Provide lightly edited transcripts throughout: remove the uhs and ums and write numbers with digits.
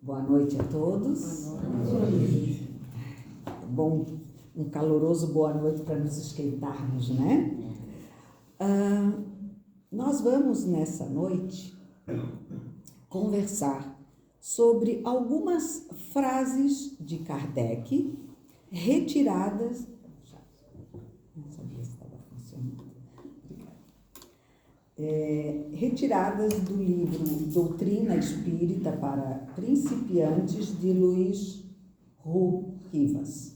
Boa noite a todos. Boa noite. Bom, um caloroso boa noite para nos esquentarmos, né? Nós vamos nessa noite conversar sobre algumas frases de Kardec retiradas. Não sabia se estava funcionando. Retiradas do livro Doutrina Espírita para Principiantes, de Luiz Roux Rivas.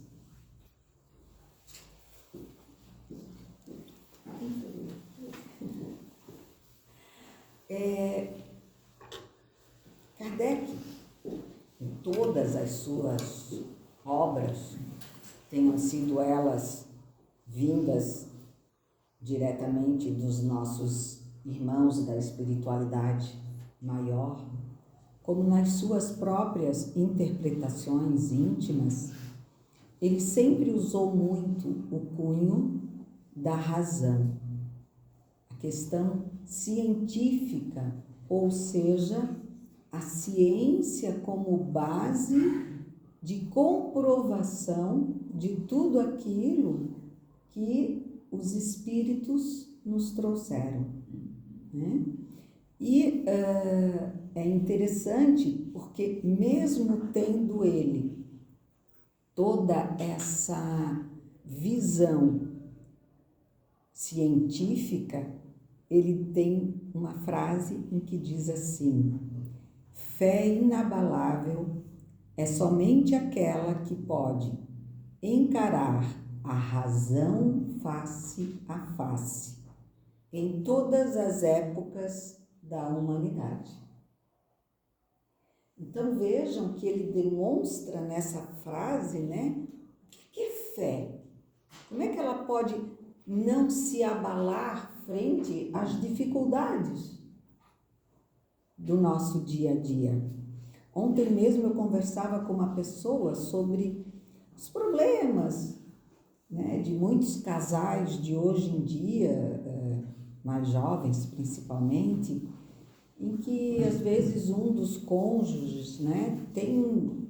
Kardec, em todas as suas obras, tenham sido elas vindas diretamente dos nossos irmãos da espiritualidade maior, como nas suas próprias interpretações íntimas, ele sempre usou muito o cunho da razão, a questão científica, ou seja, a ciência como base de comprovação de tudo aquilo que os espíritos nos trouxeram, né? E é interessante porque mesmo tendo ele toda essa visão científica, ele tem uma frase em que diz assim: fé inabalável é somente aquela que pode encarar a razão face a face, em todas as épocas da humanidade. Então vejam que ele demonstra nessa frase, né, o que é fé? Como é que ela pode não se abalar frente às dificuldades do nosso dia a dia? Ontem mesmo eu conversava com uma pessoa sobre os problemas, né, de muitos casais de hoje em dia, mais jovens principalmente, em que às vezes um dos cônjuges, né, tem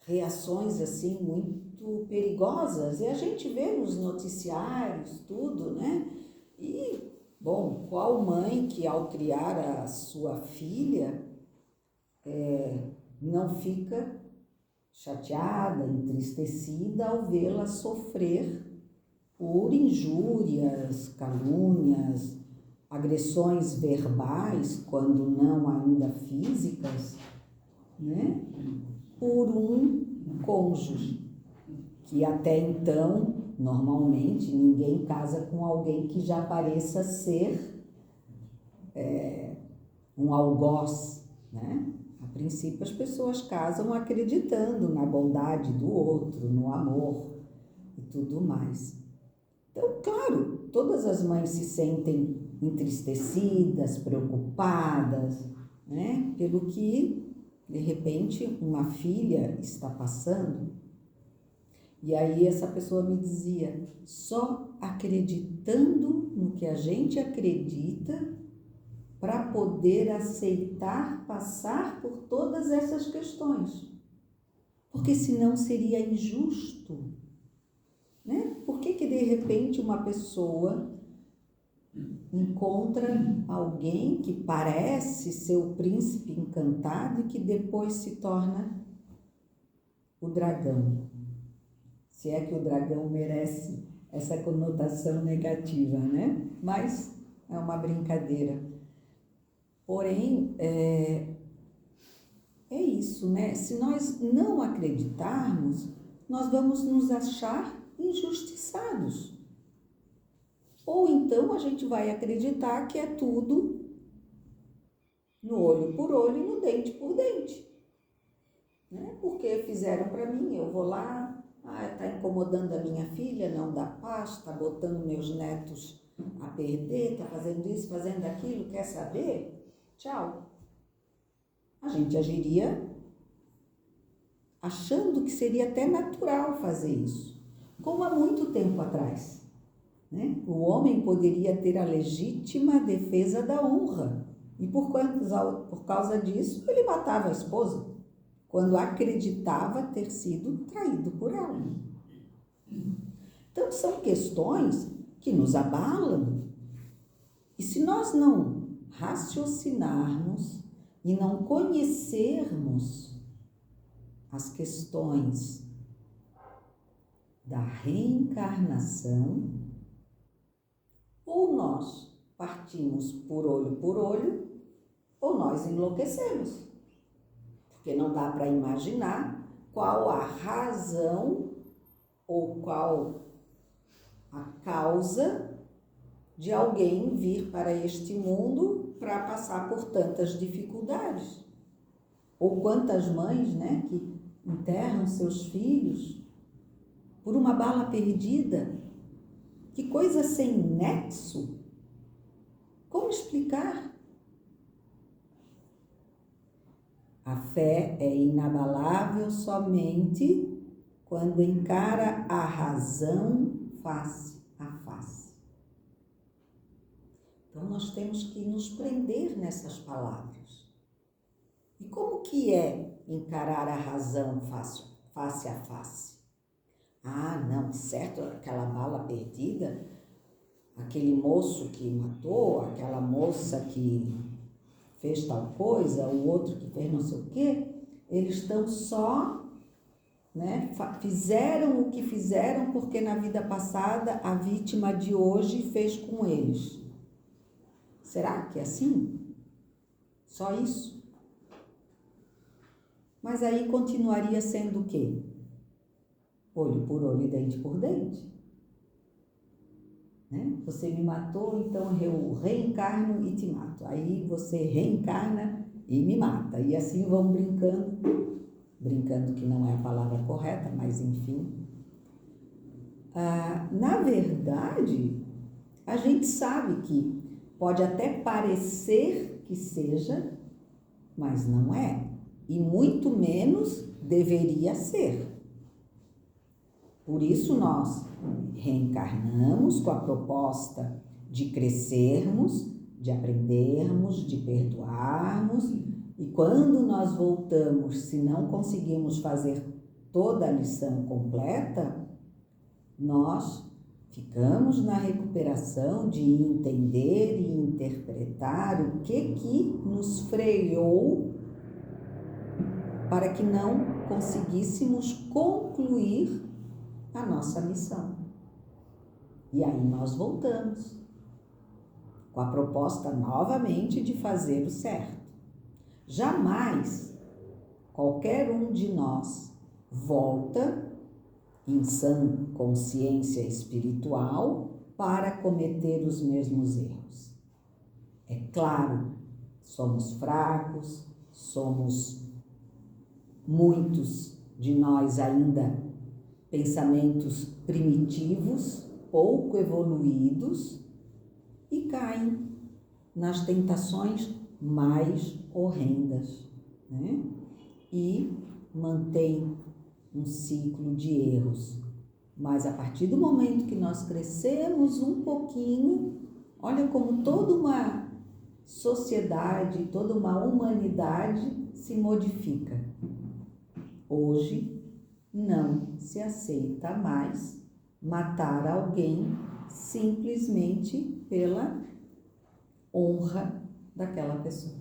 reações assim muito perigosas, e a gente vê nos noticiários tudo, né? E, bom, qual mãe que ao criar a sua filha não fica chateada, entristecida ao vê-la sofrer por injúrias, calúnias, agressões verbais, quando não ainda físicas, né, por um cônjuge, que até então, normalmente, ninguém casa com alguém que já pareça ser um algoz, né? A princípio, as pessoas casam acreditando na bondade do outro, no amor e tudo mais. Então, claro, todas as mães se sentem entristecidas, preocupadas, né, pelo que, de repente, uma filha está passando. E aí essa pessoa me dizia: só acreditando no que a gente acredita para poder aceitar passar por todas essas questões. Porque senão seria injusto, né? Por que de repente uma pessoa encontra alguém que parece ser o príncipe encantado e que depois se torna o dragão? Se é que o dragão merece essa conotação negativa, né? Mas é uma brincadeira. Porém, é isso, né? Se nós não acreditarmos, nós vamos nos achar injustiçados. Ou então a gente vai acreditar que é tudo no olho por olho e no dente por dente, né? Porque fizeram para mim, eu vou lá, está incomodando a minha filha, não dá paz, está botando meus netos a perder, está fazendo isso, fazendo aquilo, quer saber? Tchau. A gente agiria achando que seria até natural fazer isso, como há muito tempo atrás, né? O homem poderia ter a legítima defesa da honra, E por causa disso, ele matava a esposa, quando acreditava ter sido traído por ela. Então, são questões que nos abalam. E se nós não raciocinarmos e não conhecermos as questões da reencarnação, ou nós partimos por olho, ou nós enlouquecemos. Porque não dá para imaginar qual a razão ou qual a causa de alguém vir para este mundo para passar por tantas dificuldades. Ou quantas mães, né, que enterram seus filhos por uma bala perdida. Que coisa sem nexo. Como explicar? A fé é inabalável somente quando encara a razão face a face. Então, nós temos que nos prender nessas palavras. E como que é encarar a razão face a face? Ah, não, certo, aquela bala perdida, aquele moço que matou, aquela moça que fez tal coisa, o outro que fez não sei o quê, eles estão só, né, fizeram o que fizeram porque na vida passada a vítima de hoje fez com eles. Será que é assim? Só isso? Mas aí continuaria sendo o quê? Olho por olho e dente por dente. Né? Você me matou, então eu reencarno e te mato. Aí você reencarna e me mata. E assim vão brincando que não é a palavra correta, mas enfim. Na verdade, a gente sabe que pode até parecer que seja, mas não é. E muito menos deveria ser. Por isso nós reencarnamos com a proposta de crescermos, de aprendermos, de perdoarmos, e quando nós voltamos, se não conseguimos fazer toda a lição completa, nós ficamos na recuperação de entender e interpretar o que nos freou para que não conseguíssemos concluir a nossa missão. E aí nós voltamos com a proposta novamente de fazer o certo. Jamais qualquer um de nós volta em sã consciência espiritual para cometer os mesmos erros. É claro, somos fracos, muitos de nós ainda pensamentos primitivos, pouco evoluídos, e caem nas tentações mais horrendas, né? E mantém um ciclo de erros. Mas a partir do momento que nós crescemos um pouquinho, olha como toda uma sociedade, toda uma humanidade se modifica. Hoje, não se aceita mais matar alguém simplesmente pela honra daquela pessoa,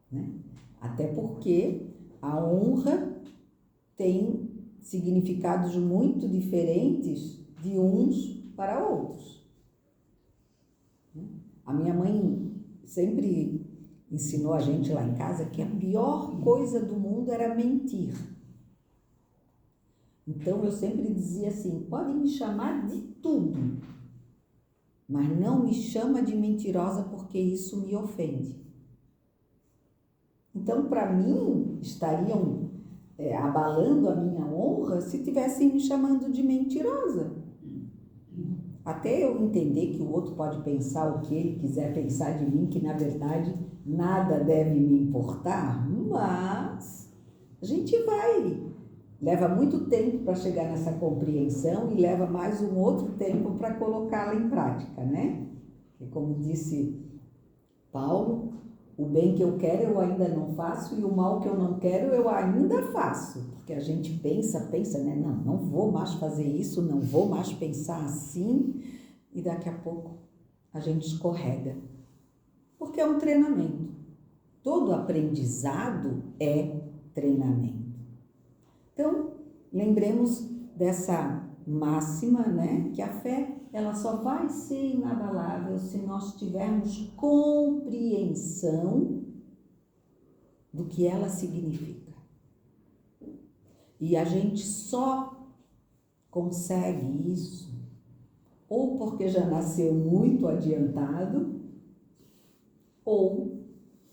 né? Até porque a honra tem significados muito diferentes de uns para outros. A minha mãe sempre ensinou a gente lá em casa que a pior coisa do mundo era mentir. Então, eu sempre dizia assim, pode me chamar de tudo, mas não me chama de mentirosa porque isso me ofende. Então, para mim, estariam abalando a minha honra se estivessem me chamando de mentirosa. Até eu entender que o outro pode pensar o que ele quiser pensar de mim, que na verdade nada deve me importar, mas a gente leva muito tempo para chegar nessa compreensão e leva mais outro tempo para colocá-la em prática, né? E como disse Paulo, o bem que eu quero eu ainda não faço e o mal que eu não quero eu ainda faço. Porque a gente pensa, né? Não vou mais fazer isso, não vou mais pensar assim. E daqui a pouco a gente escorrega. Porque é um treinamento. Todo aprendizado é treinamento. Então, lembremos dessa máxima, né? Que a fé, ela só vai ser inabalável se nós tivermos compreensão do que ela significa. E a gente só consegue isso ou porque já nasceu muito adiantado, ou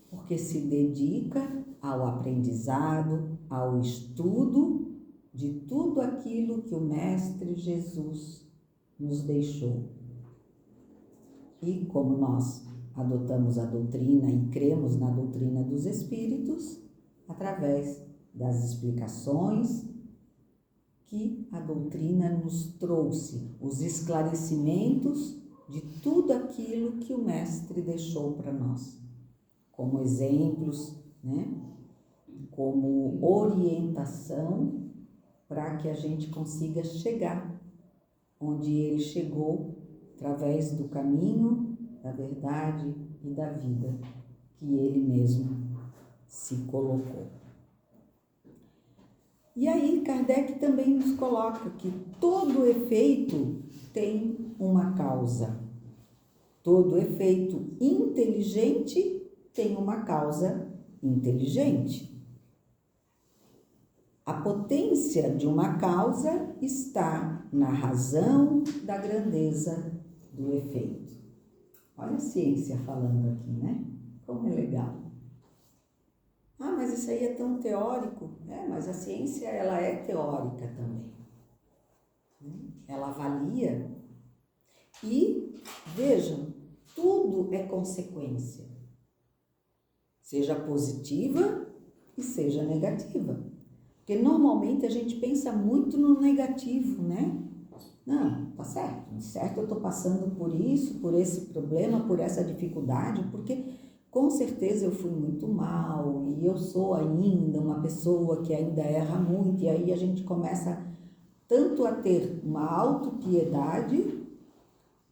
porque se dedica ao aprendizado, ao estudo de tudo aquilo que o Mestre Jesus nos deixou. E como nós adotamos a doutrina e cremos na doutrina dos Espíritos, através das explicações que a doutrina nos trouxe, os esclarecimentos de tudo aquilo que o Mestre deixou para nós, como exemplos, né? Como orientação para que a gente consiga chegar onde ele chegou, através do caminho, da verdade e da vida que ele mesmo se colocou. E aí Kardec também nos coloca que todo efeito tem uma causa. Todo efeito inteligente tem uma causa inteligente. A potência de uma causa está na razão da grandeza do efeito. Olha a ciência falando aqui, né? Como é legal. Ah, mas isso aí é tão teórico. Mas a ciência, ela é teórica também. Ela avalia. E, vejam, tudo é consequência. Seja positiva e seja negativa. Porque normalmente a gente pensa muito no negativo, né? Não, tá certo. Certo, eu estou passando por isso, por esse problema, por essa dificuldade, porque com certeza eu fui muito mal e eu sou ainda uma pessoa que ainda erra muito. E aí a gente começa tanto a ter uma autopiedade,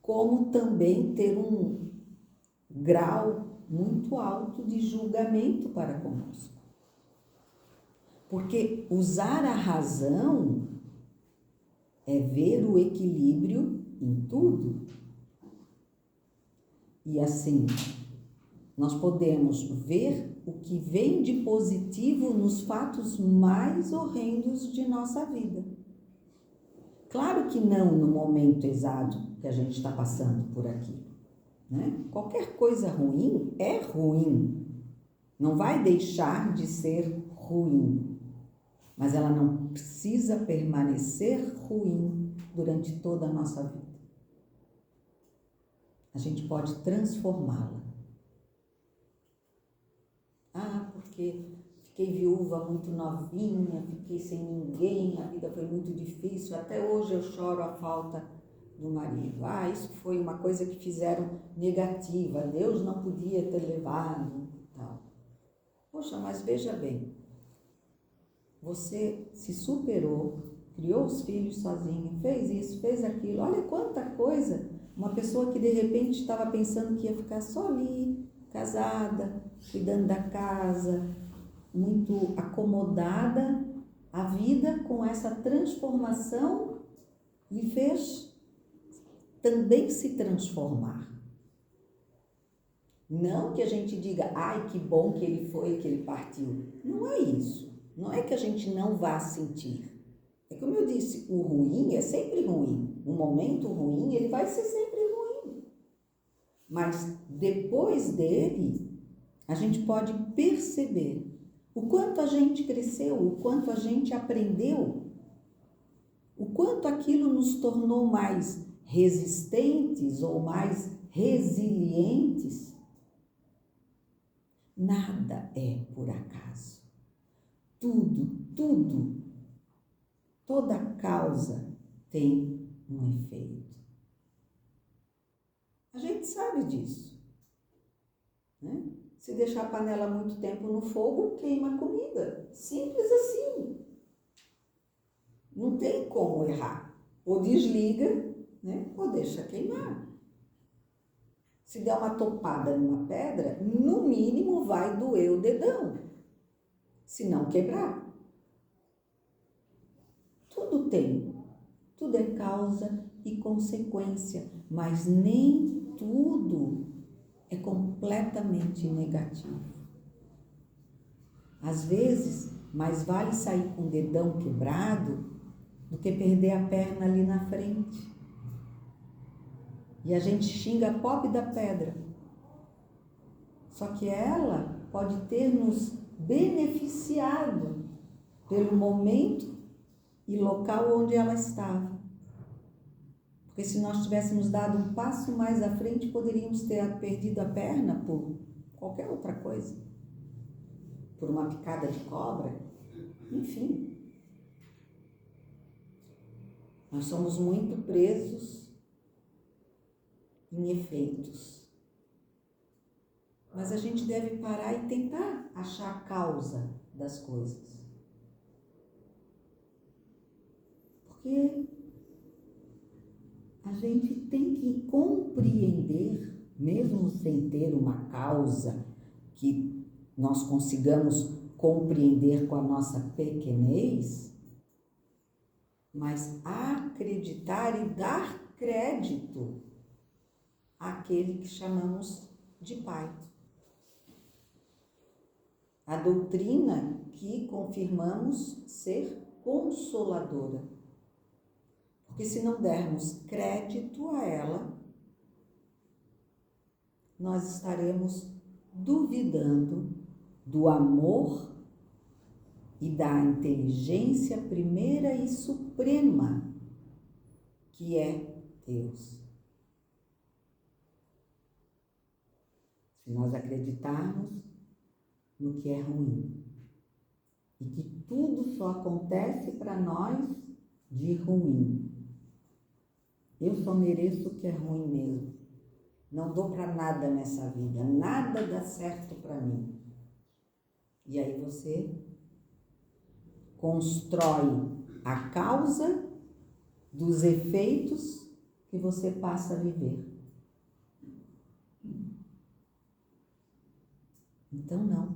como também ter um grau muito alto de julgamento para conosco. Porque usar a razão é ver o equilíbrio em tudo. E assim, nós podemos ver o que vem de positivo nos fatos mais horrendos de nossa vida. Claro que não no momento exato que a gente está passando por aqui, né? Qualquer coisa ruim é ruim. Não vai deixar de ser ruim. Mas ela não precisa permanecer ruim durante toda a nossa vida. A gente pode transformá-la. Ah, porque fiquei viúva muito novinha, fiquei sem ninguém, a vida foi muito difícil, até hoje eu choro a falta do marido. Ah, isso foi uma coisa que fizeram negativa, Deus não podia ter levado, tal. Poxa, mas veja bem, você se superou, criou os filhos sozinho, fez isso, fez aquilo. Olha quanta coisa. Uma pessoa que de repente estava pensando que ia ficar só ali, casada, cuidando da casa, muito acomodada, a vida com essa transformação lhe fez também se transformar. Não que a gente diga, ai, que bom que ele foi, que ele partiu. Não é isso. Não é que a gente não vá sentir. É como eu disse, o ruim é sempre ruim. Um momento ruim, ele vai ser sempre ruim. Mas depois dele, a gente pode perceber o quanto a gente cresceu, o quanto a gente aprendeu, o quanto aquilo nos tornou mais resistentes ou mais resilientes. Nada é por acaso. Tudo, toda causa tem um efeito. A gente sabe disso. né? Se deixar a panela muito tempo no fogo, queima a comida. Simples assim. Não tem como errar. Ou desliga, né? Ou deixa queimar. Se der uma topada numa pedra, no mínimo vai doer o dedão. Se não quebrar. Tudo tem. Tudo é causa e consequência. Mas nem tudo é completamente negativo. Às vezes, mais vale sair com o dedão quebrado do que perder a perna ali na frente. E a gente xinga a pobre da pedra. Só que ela pode ter nos beneficiado pelo momento e local onde ela estava. Porque se nós tivéssemos dado um passo mais à frente, poderíamos ter perdido a perna por qualquer outra coisa. Por uma picada de cobra. Enfim. Nós somos muito presos em efeitos. Mas a gente deve parar e tentar achar a causa das coisas. Porque a gente tem que compreender, mesmo sem ter uma causa que nós consigamos compreender com a nossa pequenez, mas acreditar e dar crédito àquele que chamamos de Pai. A doutrina que confirmamos ser consoladora. Porque se não dermos crédito a ela, nós estaremos duvidando do amor e da inteligência primeira e suprema, que é Deus. Se nós acreditarmos no que é ruim e que tudo só acontece para nós de ruim. Eu só mereço o que é ruim mesmo. Não dou para nada nessa vida, nada dá certo para mim. E aí você constrói a causa dos efeitos que você passa a viver. Então não.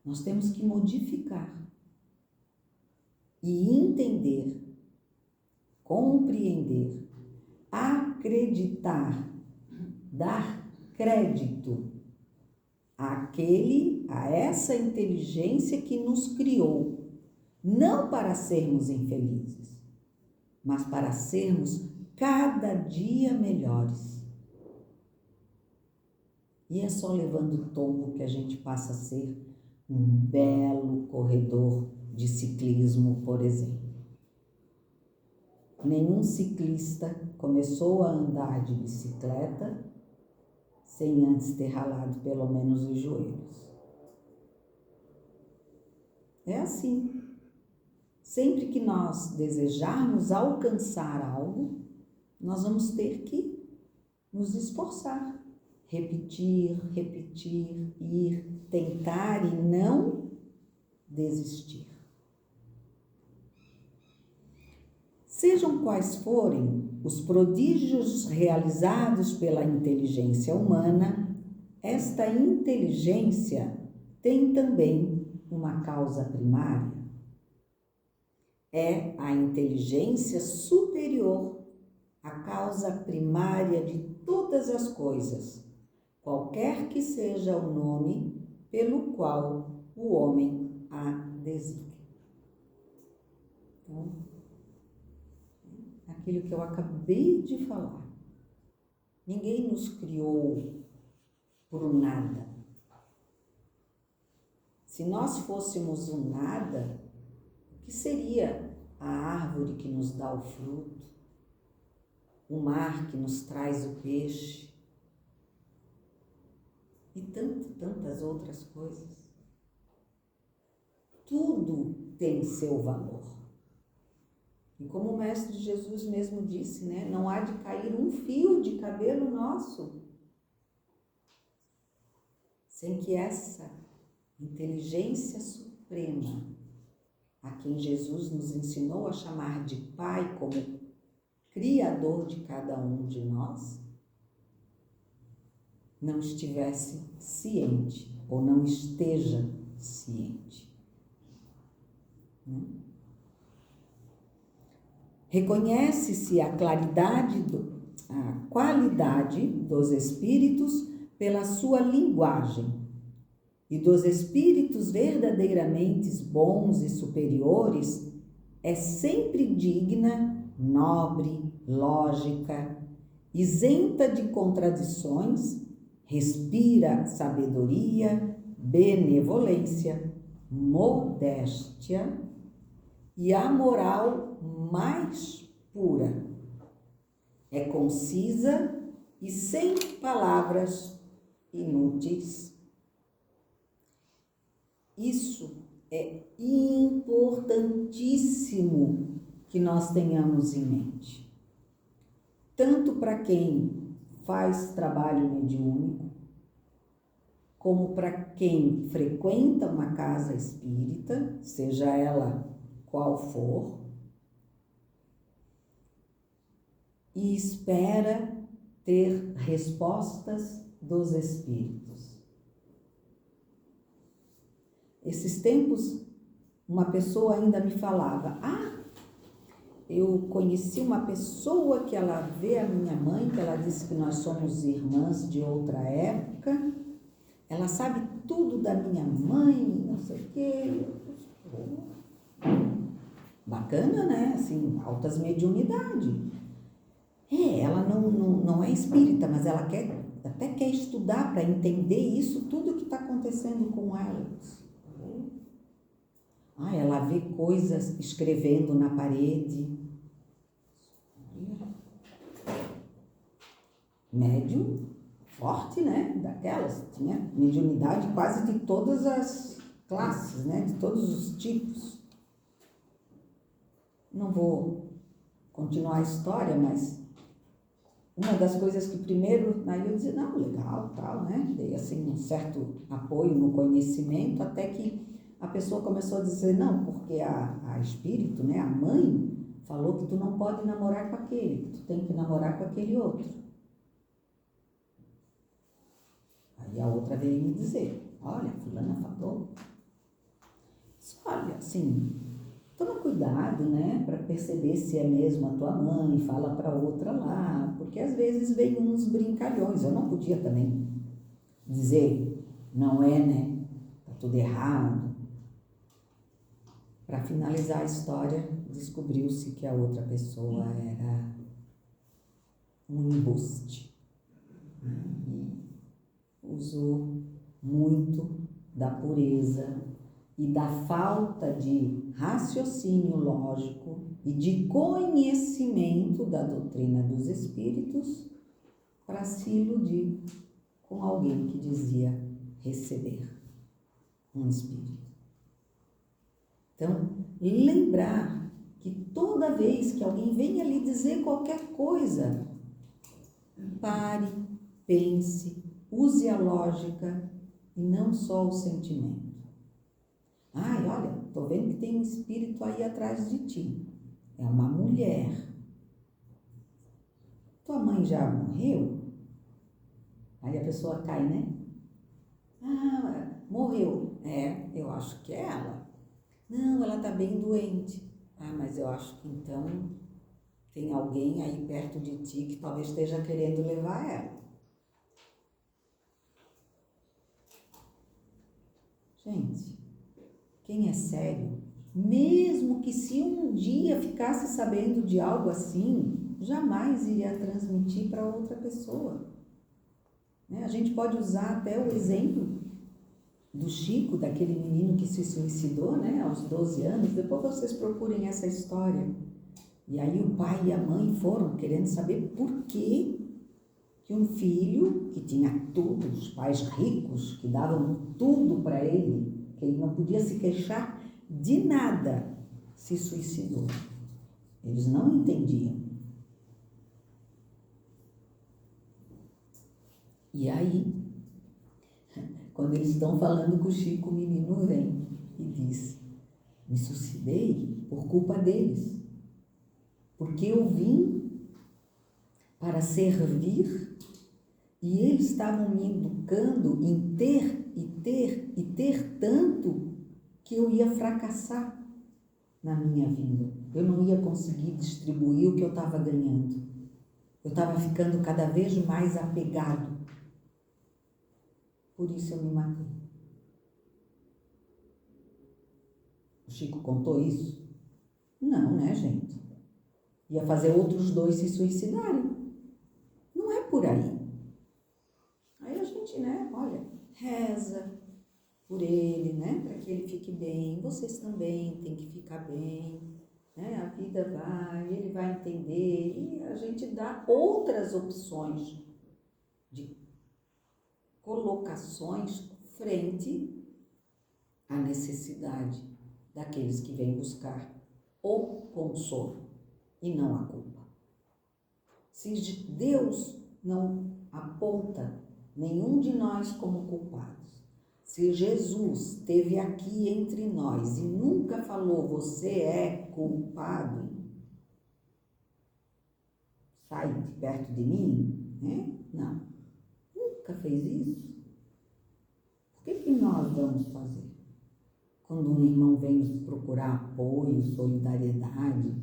Nós temos que modificar e entender, compreender, acreditar, dar crédito a essa inteligência que nos criou, não para sermos infelizes, mas para sermos cada dia melhores. E é só levando o tombo que a gente passa a ser um belo corredor de ciclismo, por exemplo. Nenhum ciclista começou a andar de bicicleta sem antes ter ralado pelo menos os joelhos. É assim. Sempre que nós desejarmos alcançar algo, nós vamos ter que nos esforçar. Repetir, ir, tentar e não desistir. Sejam quais forem os prodígios realizados pela inteligência humana, esta inteligência tem também uma causa primária. É a inteligência superior, a causa primária de todas as coisas, qualquer que seja o nome pelo qual o homem a designa. Então, aquilo que eu acabei de falar. Ninguém nos criou por nada. Se nós fôssemos o nada, o que seria a árvore que nos dá o fruto? O mar que nos traz o peixe? E tantas outras coisas. Tudo tem seu valor. E como o Mestre Jesus mesmo disse, né? Não há de cair um fio de cabelo nosso sem que essa inteligência suprema, a quem Jesus nos ensinou a chamar de Pai como Criador de cada um de nós, não estivesse ciente ou não esteja ciente. Reconhece-se a qualidade dos espíritos pela sua linguagem, e dos espíritos verdadeiramente bons e superiores é sempre digna, nobre, lógica, isenta de contradições, respira sabedoria, benevolência, modéstia e a moral mais pura. É concisa e sem palavras inúteis. Isso é importantíssimo que nós tenhamos em mente. Tanto para quem faz trabalho mediúnico, como para quem frequenta uma casa espírita, seja ela qual for, e espera ter respostas dos espíritos. Esses tempos, uma pessoa ainda me falava: eu conheci uma pessoa que ela vê a minha mãe, que ela disse que nós somos irmãs de outra época, ela sabe tudo da minha mãe, não sei o quê. Bacana, né? Assim, altas mediunidades. Ela não é espírita, mas ela até quer estudar para entender isso, tudo que está acontecendo com ela. Ela vê coisas escrevendo na parede. Médium forte, né? Daquelas, tinha mediunidade quase de todas as classes, né? De todos os tipos. Não vou continuar a história, mas uma das coisas que primeiro, aí eu dizia, não, legal, tal, né? Dei assim um certo apoio no conhecimento, até que a pessoa começou a dizer, não, porque a espírito, né, a mãe, falou que tu não pode namorar com aquele, que tu tem que namorar com aquele outro. Aí a outra veio me dizer, olha, fulana falou. Olha, assim, toma cuidado, né, para perceber se é mesmo a tua mãe, fala para outra lá, porque às vezes vem uns brincalhões. Eu não podia também dizer, não é, né, tá tudo errado. Para finalizar a história, descobriu-se que a outra pessoa era um embuste. E usou muito da pureza e da falta de raciocínio lógico e de conhecimento da doutrina dos espíritos para se iludir com alguém que dizia receber um espírito. Então, lembrar que toda vez que alguém venha lhe dizer qualquer coisa, pare, pense, use a lógica e não só o sentimento. Olha, tô vendo que tem um espírito aí atrás de ti. É uma mulher. Tua mãe já morreu? Aí a pessoa cai, né? Morreu. Eu acho que é ela. Não, ela tá bem doente. Mas eu acho que então tem alguém aí perto de ti que talvez esteja querendo levar ela. Gente, quem é sério, mesmo que se um dia ficasse sabendo de algo assim, jamais iria transmitir para outra pessoa. Né? A gente pode usar até o exemplo do Chico, daquele menino que se suicidou, né, aos 12 anos. Depois vocês procurem essa história. E aí o pai e a mãe foram querendo saber por que um filho que tinha tudo, os pais ricos que davam tudo para ele, que ele não podia se queixar de nada, se suicidou. Eles não entendiam. E aí Quando eles estão falando com o Chico, o menino vem e diz: me suicidei por culpa deles, porque eu vim para servir e eles estavam me educando em ter tanto que eu ia fracassar na minha vida. Eu não ia conseguir distribuir o que eu estava ganhando. Eu estava ficando cada vez mais apegado. Por isso eu me matei. O Chico contou isso? Não, né, gente? Ia fazer outros 2 se suicidarem. Não é por aí. Aí a gente, né, olha, reza por ele, né, para que ele fique bem. Vocês também têm que ficar bem, né? A vida vai, ele vai entender e a gente dá outras opções de colocações frente à necessidade daqueles que vêm buscar o consolo e não a culpa. Se Deus não aponta nenhum de nós como culpados, se Jesus esteve aqui entre nós e nunca falou, você é culpado, sai de perto de mim, né? Não, nunca fez isso. O que nós vamos fazer? Quando um irmão vem nos procurar apoio, solidariedade,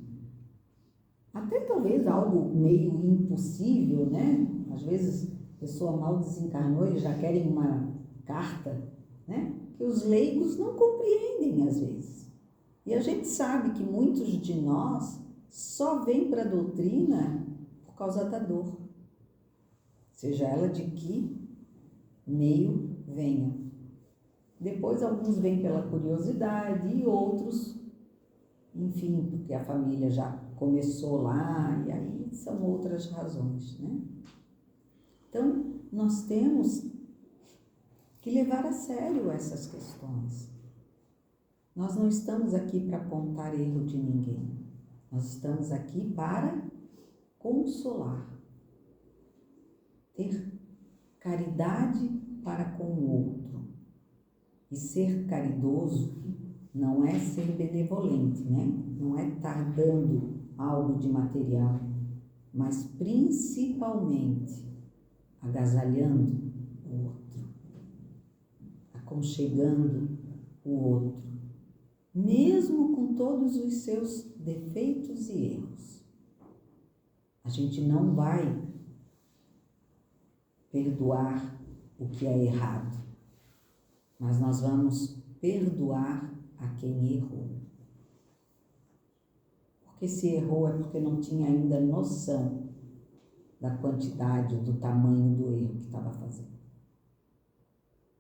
até talvez algo meio impossível, né? Às vezes a pessoa mal desencarnou e já querem uma carta, né? Que os leigos não compreendem às vezes. E a gente sabe que muitos de nós só vêm para a doutrina por causa da dor. Seja ela de que meio venha. Depois alguns vêm pela curiosidade e outros, enfim, porque a família já começou lá e aí são outras razões, né? Então, nós temos que levar a sério essas questões. Nós não estamos aqui para apontar erro de ninguém. Nós estamos aqui para consolar, ter caridade para com o outro. E ser caridoso não é ser benevolente, né? Não é estar dando algo de material, mas principalmente agasalhando o outro, aconchegando o outro, mesmo com todos os seus defeitos e erros. A gente não vai perdoar o que é errado, mas nós vamos perdoar a quem errou. Porque se errou é porque não tinha ainda noção da quantidade, do tamanho do erro que estava fazendo.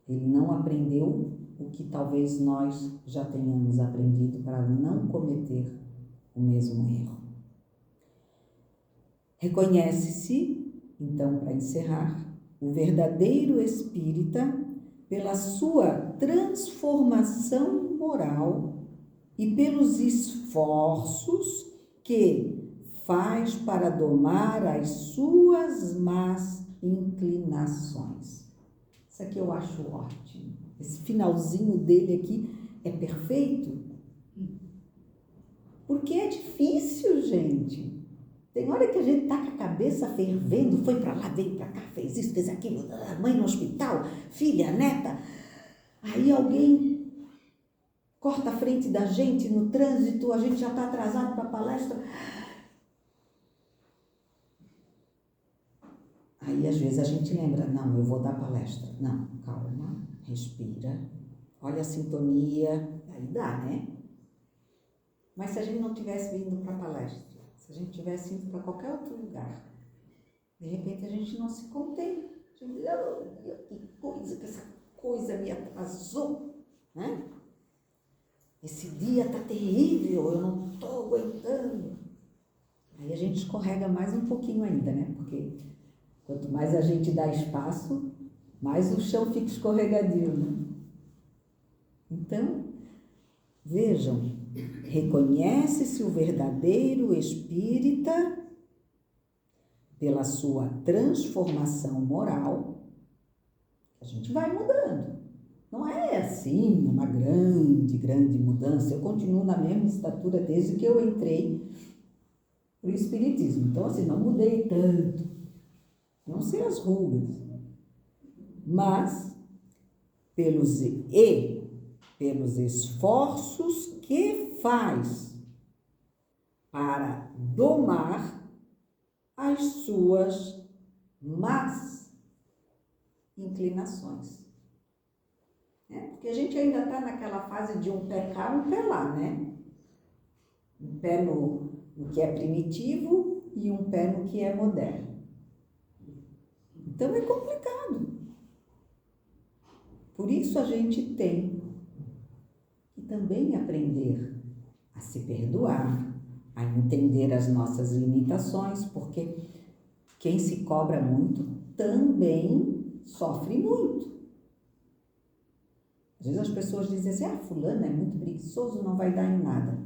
Ele não aprendeu o que talvez nós já tenhamos aprendido para não cometer o mesmo erro. Reconhece-se, então, para encerrar, o verdadeiro espírita pela sua transformação moral e pelos esforços que faz para domar as suas más inclinações. Isso aqui eu acho ótimo. Esse finalzinho dele aqui é perfeito. Porque é difícil, gente. Tem hora que a gente tá com a cabeça fervendo, foi para lá, veio para cá, fez isso, fez aquilo, mãe no hospital, filha, neta. Aí alguém corta a frente da gente no trânsito, a gente já está atrasado para a palestra. Aí às vezes a gente lembra, não, eu vou dar palestra. Não, calma, respira, olha a sintonia, aí dá, né? Mas se a gente não tivesse vindo para a palestra, se a gente tivesse ido para qualquer outro lugar, de repente a gente não se contém. A gente diz, que essa coisa me atrasou, né? Esse dia está terrível, eu não estou aguentando. Aí a gente escorrega mais um pouquinho ainda, né? Porque quanto mais a gente dá espaço, mais o chão fica escorregadio, né? Então, vejam, reconhece-se o verdadeiro espírita pela sua transformação moral. A gente vai mudando. assim, uma grande mudança. Eu continuo na mesma estatura desde que eu entrei para o Espiritismo. Então, assim, não mudei tanto. Não sei as rugas. Mas, pelos esforços que faz para domar as suas más inclinações. Porque a gente ainda está naquela fase de um pé cá, um pé lá, né? Um pé no que é primitivo e um pé no que é moderno. Então é complicado. Por isso a gente tem que também aprender a se perdoar, a entender as nossas limitações, porque quem se cobra muito também sofre muito. Às vezes as pessoas dizem assim, fulano é muito preguiçoso, não vai dar em nada.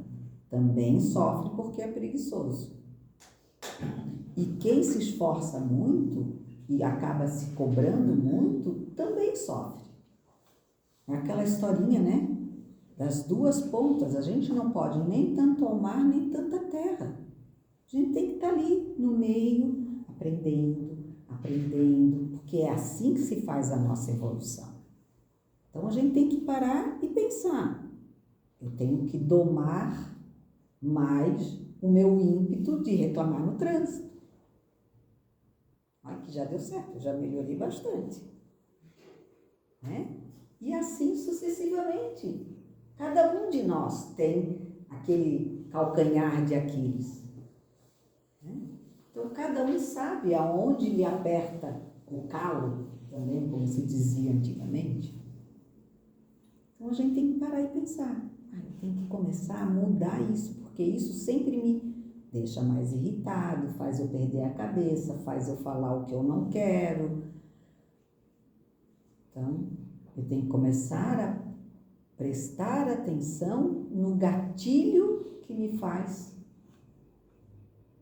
Também sofre porque é preguiçoso. E quem se esforça muito e acaba se cobrando muito, também sofre. É aquela historinha, né? Das duas pontas. A gente não pode nem tanto ao mar, nem tanta terra. A gente tem que estar ali no meio, aprendendo, porque é assim que se faz a nossa evolução. Então, a gente tem que parar e pensar. Eu tenho que domar mais o meu ímpeto de reclamar no trânsito. Ai, que já deu certo, já melhorei bastante. Né? E assim sucessivamente. Cada um de nós tem aquele calcanhar de Aquiles. Né? Então, cada um sabe aonde lhe aperta o calo, também, como se dizia antigamente. Então, a gente tem que parar e pensar. Tem que começar a mudar isso, porque isso sempre me deixa mais irritado, faz eu perder a cabeça, faz eu falar o que eu não quero. Então, eu tenho que começar a prestar atenção no gatilho que me faz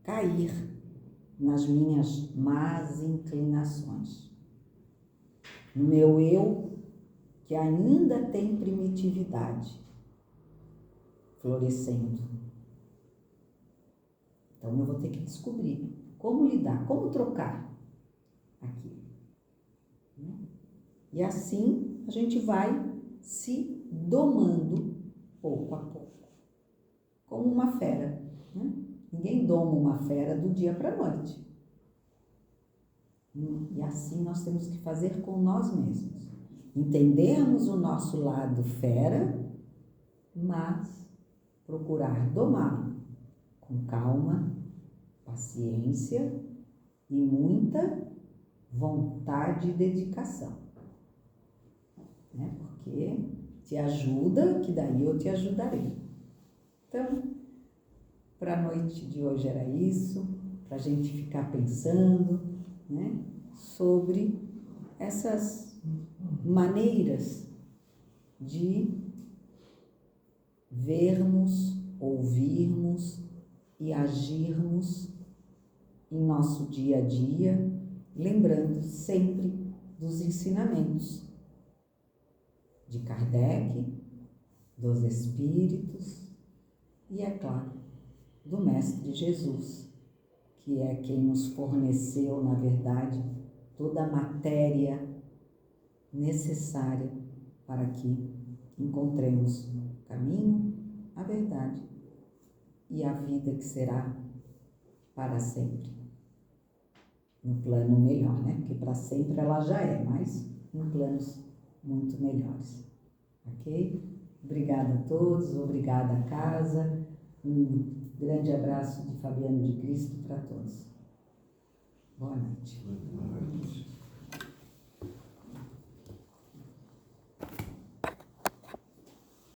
cair nas minhas más inclinações. No meu eu, que ainda tem primitividade florescendo. Então, eu vou ter que descobrir como lidar, como trocar aqui. E assim, a gente vai se domando pouco a pouco, como uma fera. Né? Ninguém doma uma fera do dia para a noite. E assim nós temos que fazer com nós mesmos. Entendermos o nosso lado fera, mas procurar domá-lo com calma, paciência e muita vontade e dedicação. Né? Porque te ajuda, que daí eu te ajudarei. Então, para a noite de hoje era isso, para a gente ficar pensando, né, sobre essas maneiras de vermos, ouvirmos e agirmos em nosso dia a dia, lembrando sempre dos ensinamentos de Kardec, dos Espíritos e, é claro, do Mestre Jesus, que é quem nos forneceu, na verdade, toda a matéria necessária para que encontremos o caminho, a verdade e a vida que será para sempre. No plano melhor, né? Porque para sempre ela já é, mas em planos muito melhores. Ok? Obrigada a todos, obrigada a casa. Um grande abraço de Fabiano de Cristo para todos. Boa noite. Boa noite.